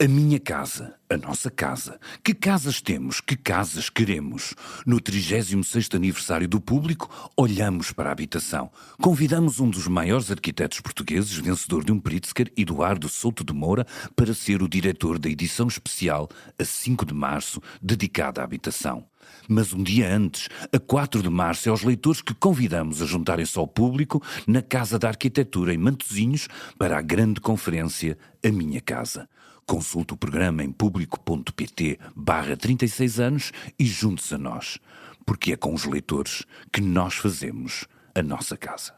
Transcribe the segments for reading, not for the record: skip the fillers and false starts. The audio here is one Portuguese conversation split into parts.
A minha casa, a nossa casa. Que casas temos? Que casas queremos? No 36º aniversário do Público, olhamos para a habitação. Convidamos um dos maiores arquitetos portugueses, vencedor de um Pritzker, Eduardo Souto de Moura, para ser o diretor da edição especial, a 5 de março, dedicada à habitação. Mas um dia antes, a 4 de março, é aos leitores que convidamos a juntarem-se ao Público na Casa da Arquitetura em Mantosinhos para a grande conferência A Minha Casa. Consulte o programa em público.pt/36 anos e junte-se a nós, porque é com os leitores que nós fazemos a nossa casa.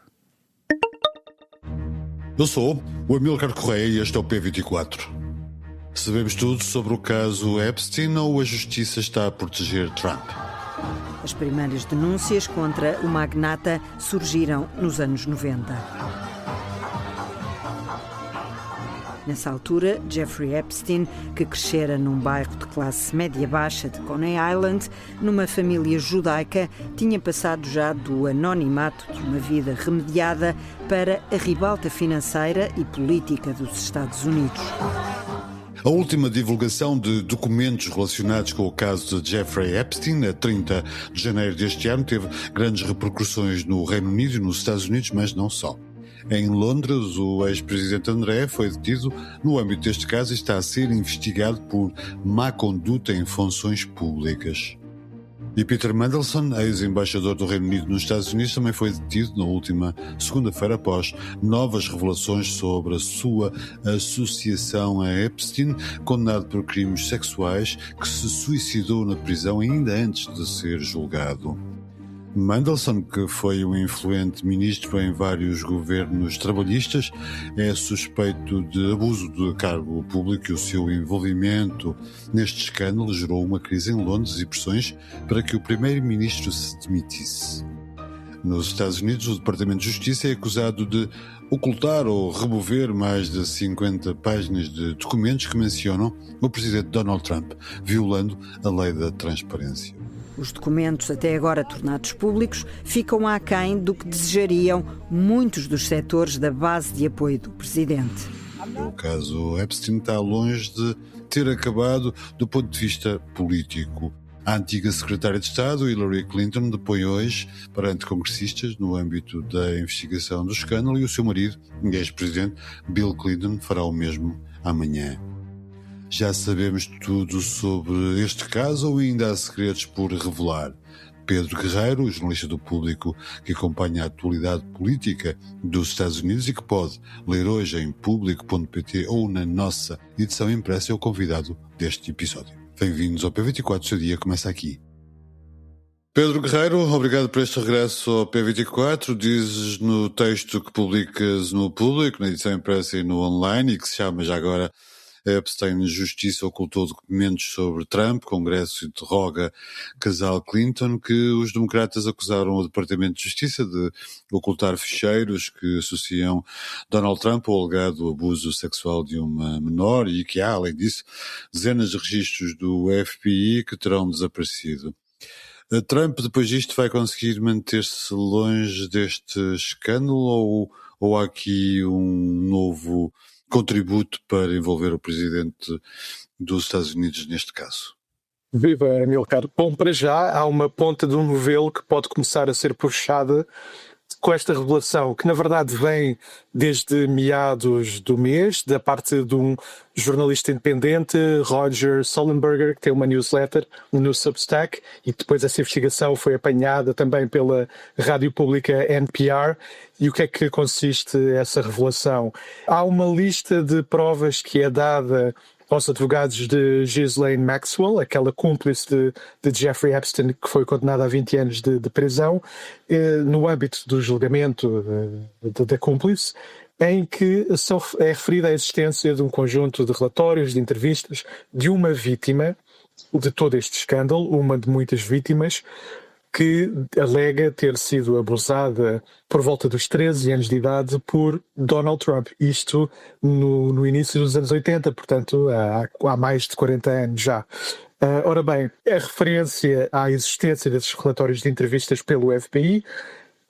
Eu sou o Amílcar Correia e este é o P24. Sabemos tudo sobre o caso Epstein ou a justiça está a proteger Trump? As primeiras denúncias contra o magnata surgiram nos anos 90. Nessa altura, Jeffrey Epstein, que crescera num bairro de classe média-baixa de Coney Island, numa família judaica, tinha passado já do anonimato de uma vida remediada para a ribalta financeira e política dos Estados Unidos. A última divulgação de documentos relacionados com o caso de Jeffrey Epstein, a 30 de janeiro deste ano, teve grandes repercussões no Reino Unido e nos Estados Unidos, mas não só. Em Londres, o ex-presidente André foi detido no âmbito deste caso e está a ser investigado por má conduta em funções públicas. E Peter Mandelson, ex-embaixador do Reino Unido nos Estados Unidos, também foi detido na última segunda-feira após novas revelações sobre a sua associação a Epstein, condenado por crimes sexuais, que se suicidou na prisão ainda antes de ser julgado. Mandelson, que foi um influente ministro em vários governos trabalhistas, é suspeito de abuso de cargo público e o seu envolvimento neste escândalo gerou uma crise em Londres e pressões para que o primeiro-ministro se demitisse. Nos Estados Unidos, o Departamento de Justiça é acusado de ocultar ou remover mais de 50 páginas de documentos que mencionam o presidente Donald Trump, violando a lei da transparência. Os documentos, até agora tornados públicos, ficam aquém do que desejariam muitos dos setores da base de apoio do presidente. O caso Epstein está longe de ter acabado do ponto de vista político. A antiga secretária de Estado, Hillary Clinton, depõe hoje perante congressistas no âmbito da investigação do escândalo e o seu marido, ex-presidente Bill Clinton, fará o mesmo amanhã. Já sabemos tudo sobre este caso ou ainda há segredos por revelar? Pedro Guerreiro, jornalista do Público que acompanha a atualidade política dos Estados Unidos e que pode ler hoje em público.pt ou na nossa edição impressa, é o convidado deste episódio. Bem-vindos ao P24, o seu dia começa aqui. Pedro Guerreiro, obrigado por este regresso ao P24. Dizes no texto que publicas no Público, na edição impressa e no online, e que se chama já agora Epstein, Justiça ocultou documentos sobre Trump, Congresso interroga casal Clinton, que os democratas acusaram o Departamento de Justiça de ocultar ficheiros que associam Donald Trump ao alegado abuso sexual de uma menor e que há, além disso, dezenas de registros do FBI que terão desaparecido. Trump, depois disto, vai conseguir manter-se longe deste escândalo ou há aqui um novo contributo para envolver o presidente dos Estados Unidos neste caso? Viva, Amílcar. Bom, para já há uma ponta de um novelo que pode começar a ser puxada com esta revelação, que na verdade vem desde meados do mês, da parte de um jornalista independente, Roger Sollenberger, que tem uma newsletter no Substack, e depois essa investigação foi apanhada também pela rádio pública NPR. E o que é que consiste essa revelação? Há uma lista de provas que é dada aos advogados de Ghislaine Maxwell, aquela cúmplice de Jeffrey Epstein, que foi condenada a 20 anos de prisão, no âmbito do julgamento da cúmplice, em que é referida a existência de um conjunto de relatórios, de entrevistas, de uma vítima de todo este escândalo, uma de muitas vítimas, que alega ter sido abusada por volta dos 13 anos de idade por Donald Trump. Isto no início dos anos 80, portanto há mais de 40 anos já. Ora bem, a referência à existência desses relatórios de entrevistas pelo FBI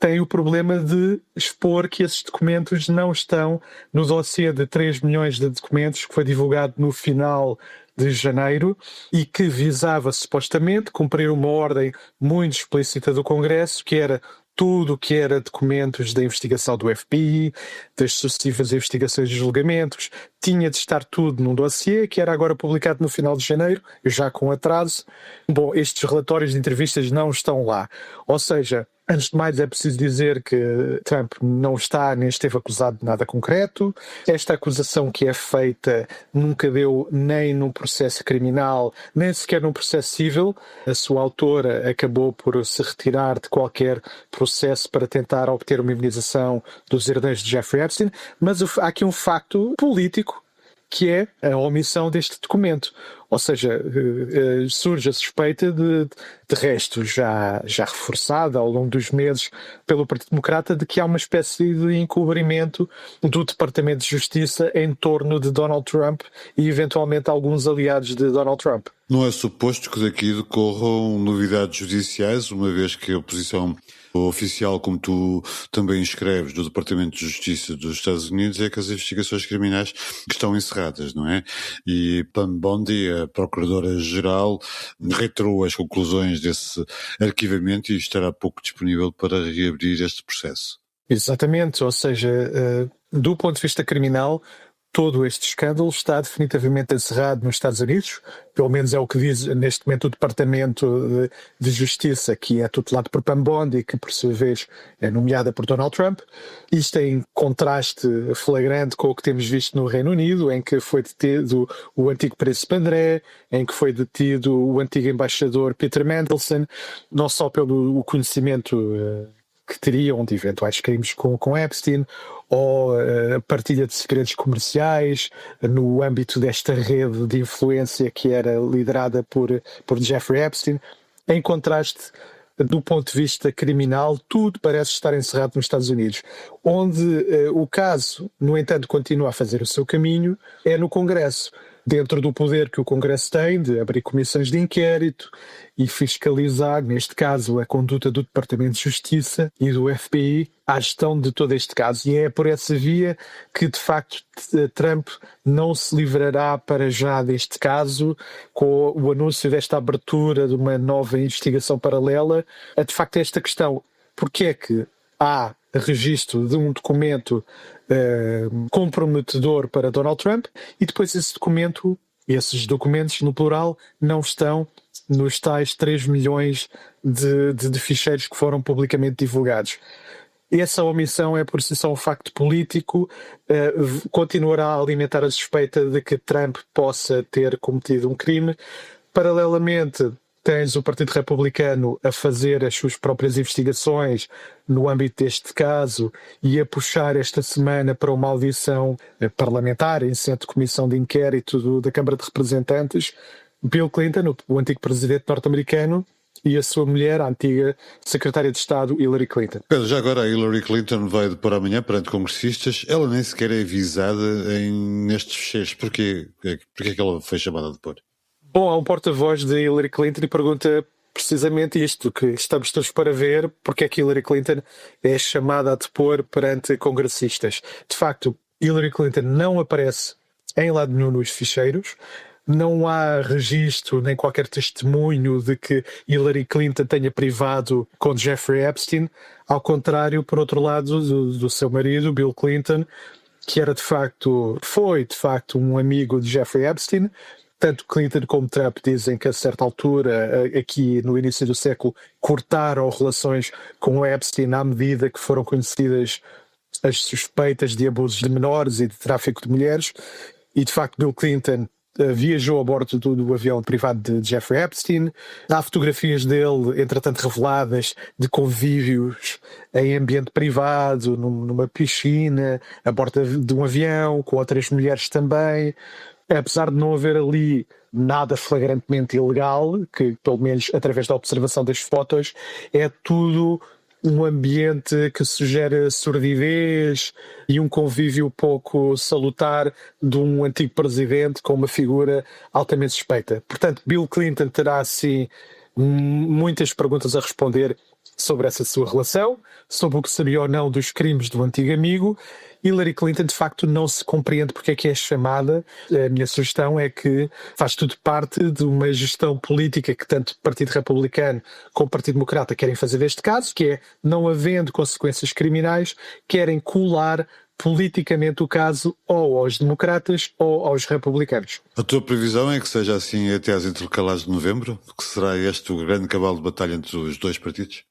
tem o problema de expor que esses documentos não estão no dossiê de 3 milhões de documentos que foi divulgado no final de janeiro e que visava supostamente cumprir uma ordem muito explícita do Congresso, que era tudo o que era documentos da investigação do FBI, das sucessivas investigações e julgamentos, tinha de estar tudo num dossiê que era agora publicado no final de janeiro, já com atraso. Bom, estes relatórios de entrevistas não estão lá. Ou seja, antes de mais é preciso dizer que Trump não está nem esteve acusado de nada concreto. Esta acusação que é feita nunca deu nem num processo criminal, nem sequer num processo civil. A sua autora acabou por se retirar de qualquer processo para tentar obter uma imunização dos herdeiros de Jeffrey Epstein, mas há aqui um facto político que é a omissão deste documento. Ou seja, surge a suspeita de resto já reforçada ao longo dos meses pelo Partido Democrata de que há uma espécie de encobrimento do Departamento de Justiça em torno de Donald Trump e eventualmente alguns aliados de Donald Trump. Não é suposto que daqui decorram novidades judiciais, uma vez que a posição oficial, como tu também escreves, do Departamento de Justiça dos Estados Unidos é que as investigações criminais estão encerradas, não é? E Pam Bondi, a Procuradora-Geral, reiterou as conclusões desse arquivamento e estará pouco disponível para reabrir este processo. Exatamente, ou seja, do ponto de vista criminal, todo este escândalo está definitivamente encerrado nos Estados Unidos, pelo menos é o que diz neste momento o Departamento de Justiça, que é tutelado por Pam Bondi, que por sua vez é nomeada por Donald Trump. Isto em contraste flagrante com o que temos visto no Reino Unido, em que foi detido o antigo príncipe André, em que foi detido o antigo embaixador Peter Mandelson, não só pelo conhecimento que teriam de eventuais crimes com Epstein, ou a partilha de segredos comerciais no âmbito desta rede de influência que era liderada por Jeffrey Epstein. Em contraste, do ponto de vista criminal, tudo parece estar encerrado nos Estados Unidos. Onde o caso, no entanto, continua a fazer o seu caminho, é no Congresso. Dentro do poder que o Congresso tem de abrir comissões de inquérito e fiscalizar, neste caso, a conduta do Departamento de Justiça e do FBI, a gestão de todo este caso. E é por essa via que, de facto, Trump não se livrará para já deste caso, com o anúncio desta abertura de uma nova investigação paralela. De facto, esta questão, porque é que há registro de um documento comprometedor para Donald Trump e depois esses documentos, no plural, não estão nos tais 3 milhões de ficheiros que foram publicamente divulgados. Essa omissão é por si só um facto político, continuará a alimentar a suspeita de que Trump possa ter cometido um crime. Paralelamente, tens o Partido Republicano a fazer as suas próprias investigações no âmbito deste caso e a puxar esta semana para uma audição parlamentar em centro de comissão de inquérito da Câmara de Representantes, Bill Clinton, o antigo presidente norte-americano, e a sua mulher, a antiga secretária de Estado, Hillary Clinton. Pedro, já agora a Hillary Clinton vai depor amanhã perante congressistas. Ela nem sequer é avisada nestes fecheiros. Porquê que ela foi chamada a depor? Bom, há um porta-voz de Hillary Clinton e pergunta precisamente isto, que estamos todos para ver, porque é que Hillary Clinton é chamada a depor perante congressistas. De facto, Hillary Clinton não aparece em lado nenhum nos ficheiros, não há registro nem qualquer testemunho de que Hillary Clinton tenha privado com Jeffrey Epstein, ao contrário, por outro lado, do seu marido, Bill Clinton, que foi de facto um amigo de Jeffrey Epstein. Tanto Clinton como Trump dizem que a certa altura, aqui no início do século, cortaram relações com Epstein à medida que foram conhecidas as suspeitas de abusos de menores e de tráfico de mulheres. E de facto Bill Clinton viajou a bordo do avião privado de Jeffrey Epstein. Há fotografias dele, entretanto reveladas, de convívios em ambiente privado, numa piscina, a bordo de um avião, com outras mulheres também. Apesar de não haver ali nada flagrantemente ilegal, que pelo menos através da observação das fotos, é tudo um ambiente que sugere sordidez e um convívio pouco salutar de um antigo presidente com uma figura altamente suspeita. Portanto, Bill Clinton terá, assim, muitas perguntas a responder sobre essa sua relação, sobre o que seria ou não dos crimes do antigo amigo. Hillary Clinton, de facto, não se compreende porque é que é chamada. A minha sugestão é que faz tudo parte de uma gestão política que tanto o Partido Republicano como o Partido Democrata querem fazer deste caso, que é, não havendo consequências criminais, querem colar politicamente o caso ou aos democratas ou aos republicanos. A tua previsão é que seja assim até às intercalares de novembro? Que será este o grande cavalo de batalha entre os dois partidos?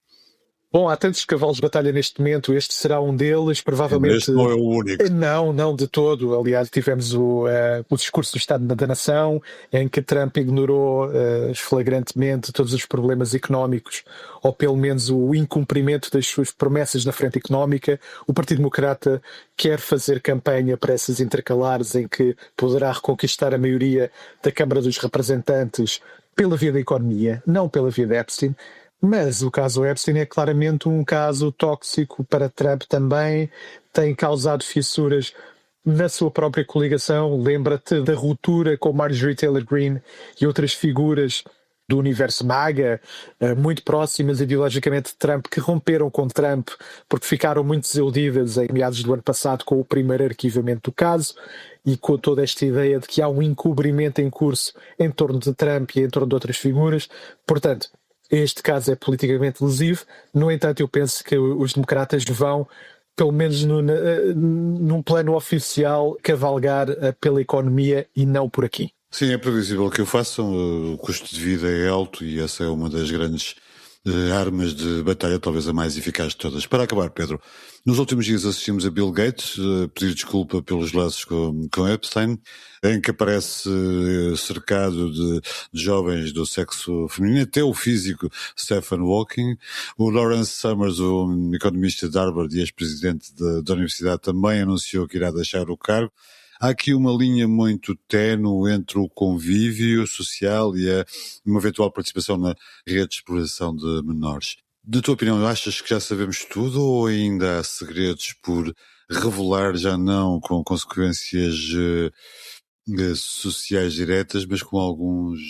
Bom, há tantos cavalos de batalha neste momento, este será um deles, provavelmente... Este não é o único. Não de todo. Aliás, tivemos o discurso do Estado da Nação, em que Trump ignorou flagrantemente todos os problemas económicos, ou pelo menos o incumprimento das suas promessas na frente económica. O Partido Democrata quer fazer campanha para essas intercalares em que poderá reconquistar a maioria da Câmara dos Representantes pela via da economia, não pela via de Epstein. Mas o caso Epstein é claramente um caso tóxico para Trump também, tem causado fissuras na sua própria coligação. Lembra-te da ruptura com Marjorie Taylor Greene e outras figuras do universo MAGA, muito próximas ideologicamente de Trump, que romperam com Trump porque ficaram muito desiludidas em meados do ano passado com o primeiro arquivamento do caso e com toda esta ideia de que há um encobrimento em curso em torno de Trump e em torno de outras figuras. Portanto, este caso é politicamente lesivo. No entanto, eu penso que os democratas vão, pelo menos num plano oficial, cavalgar pela economia e não por aqui. Sim, é previsível que o façam. O custo de vida é alto e essa é uma das grandes armas de batalha, talvez a mais eficaz de todas. Para acabar, Pedro, nos últimos dias assistimos a Bill Gates pedir desculpa pelos laços com Epstein, em que aparece cercado de jovens do sexo feminino, até o físico Stephen Hawking. O Lawrence Summers, um economista de Harvard e ex-presidente da universidade, também anunciou que irá deixar o cargo. Há aqui uma linha muito ténue entre o convívio social e uma eventual participação na rede de exploração de menores. De tua opinião, achas que já sabemos tudo ou ainda há segredos por revelar, já não com consequências sociais diretas, mas com alguns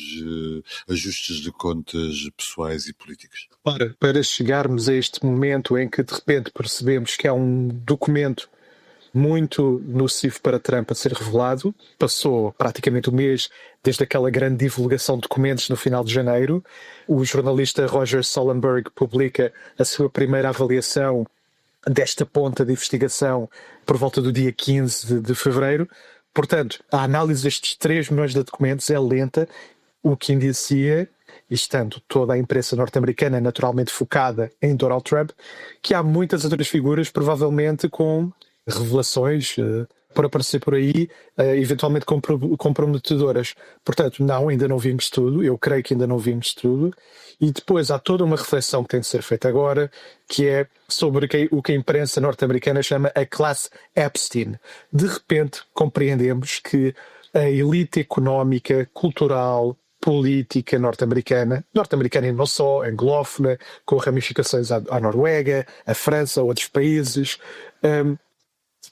ajustes de contas pessoais e políticos? Para chegarmos a este momento em que de repente percebemos que há um documento muito nocivo para Trump a ser revelado, passou praticamente um mês desde aquela grande divulgação de documentos no final de janeiro. O jornalista Roger Stoltenberg publica a sua primeira avaliação desta ponta de investigação por volta do dia 15 de fevereiro. Portanto, a análise destes 3 milhões de documentos é lenta, o que indicia, e estando toda a imprensa norte-americana naturalmente focada em Donald Trump, que há muitas outras figuras provavelmente com revelações por aparecer por aí, eventualmente comprometedoras. Portanto, ainda não vimos tudo, eu creio que ainda não vimos tudo, e depois há toda uma reflexão que tem de ser feita agora, que é sobre o que a imprensa norte-americana chama a classe Epstein. De repente compreendemos que a elite económica, cultural, política norte-americana e não só, anglófona, com ramificações à Noruega, à França, a outros países,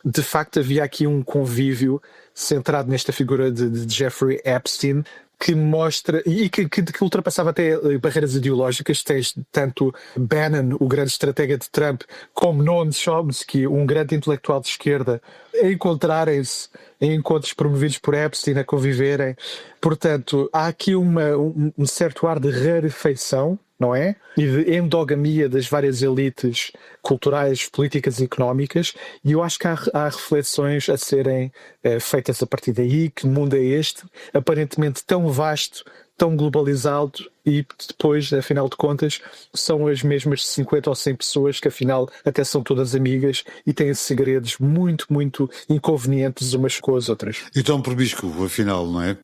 de facto havia aqui um convívio centrado nesta figura de Jeffrey Epstein que mostra, e que ultrapassava até barreiras ideológicas. Tens tanto Bannon, o grande estratega de Trump, como Noam Chomsky, um grande intelectual de esquerda, a encontrarem-se em encontros promovidos por Epstein, a conviverem. Portanto, há aqui um certo ar de rarefeição, não é? E de endogamia das várias elites culturais, políticas e económicas, e eu acho que há reflexões a serem feitas a partir daí. Que mundo é este, aparentemente tão vasto, tão globalizado, e depois, afinal de contas, são as mesmas 50 ou 100 pessoas que afinal até são todas amigas e têm segredos muito, muito inconvenientes umas com as outras. E tão probíscuo, afinal, não é?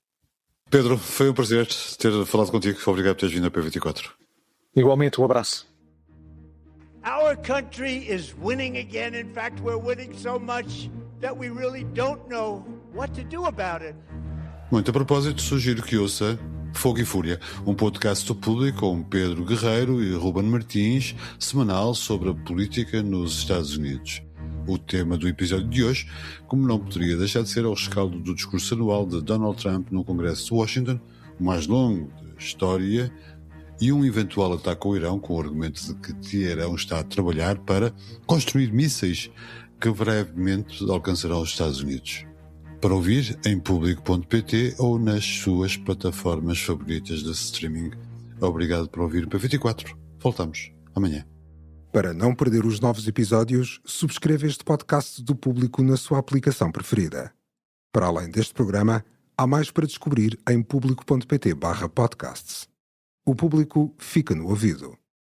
Pedro, foi um prazer ter falado contigo. Obrigado por teres vindo a P24. Igualmente, um abraço. Our country is winning again. In fact, we're winning so much that we really don't know what to do about it. Muito a propósito, sugiro que ouça Fogo e Fúria, um podcast do Público com Pedro Guerreiro e Ruben Martins, semanal sobre a política nos Estados Unidos. O tema do episódio de hoje, como não poderia deixar de ser, é o rescaldo do discurso anual de Donald Trump no Congresso de Washington, o mais longo da história, e um eventual ataque ao Irão com o argumento de que Teherão está a trabalhar para construir mísseis que brevemente alcançarão os Estados Unidos. Para ouvir em público.pt ou nas suas plataformas favoritas de streaming. Obrigado por ouvir o P24. Voltamos amanhã. Para não perder os novos episódios, subscreva este podcast do Público na sua aplicação preferida. Para além deste programa, há mais para descobrir em público.pt/podcasts. O Público fica no ouvido.